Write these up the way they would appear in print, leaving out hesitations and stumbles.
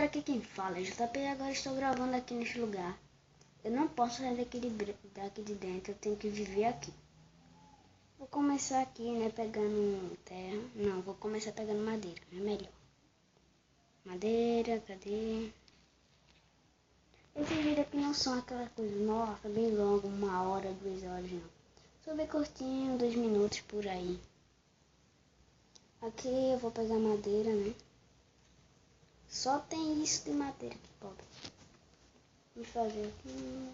galera, aqui quem fala é JP. Agora estou gravando aqui neste lugar. Eu não posso sair daqui de dentro, eu tenho que viver aqui. Vou começar aqui, né, pegando terra. Não, vou começar pegando madeira, é melhor. Madeira, cadê? Esse vídeo aqui não são aquela coisa, nossa, bem longo, 1 hora, 2 horas, não. Só bem curtinho, 2 minutos por aí. Aqui eu vou pegar madeira, né? Só tem isso de madeira aqui, pobre. Vou fazer aqui.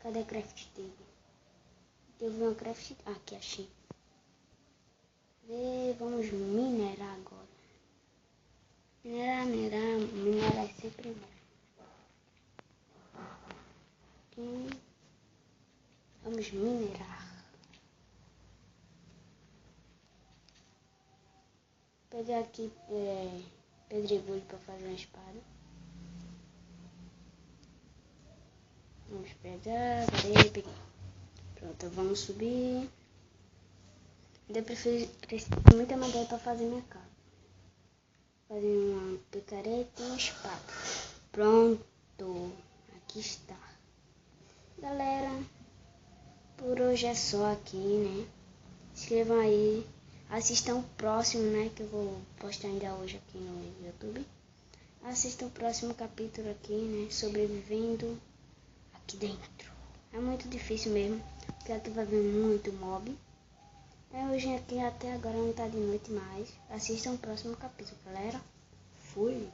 Cadê a craft table? Eu vi uma craft. Ah, aqui achei. Vamos minerar agora. Minerar é sempre bom. Aqui. Vamos minerar. Vou pegar aqui pedregulho para fazer uma espada. Vamos pegar, peguei. Pronto, vamos subir. Eu preciso de muita madeira para fazer minha casa. Fazer uma picareta e uma espada. Pronto, aqui está. Galera, por hoje é só aqui, né? Se inscrevam aí. Assistam o próximo, né? Que eu vou postar ainda hoje aqui no YouTube. Assistam o próximo capítulo aqui, né? Sobrevivendo aqui dentro. É muito difícil mesmo, porque aqui vai vir muito mob. Hoje aqui até agora não tá de noite mais. Assistam o próximo capítulo, galera. Fui!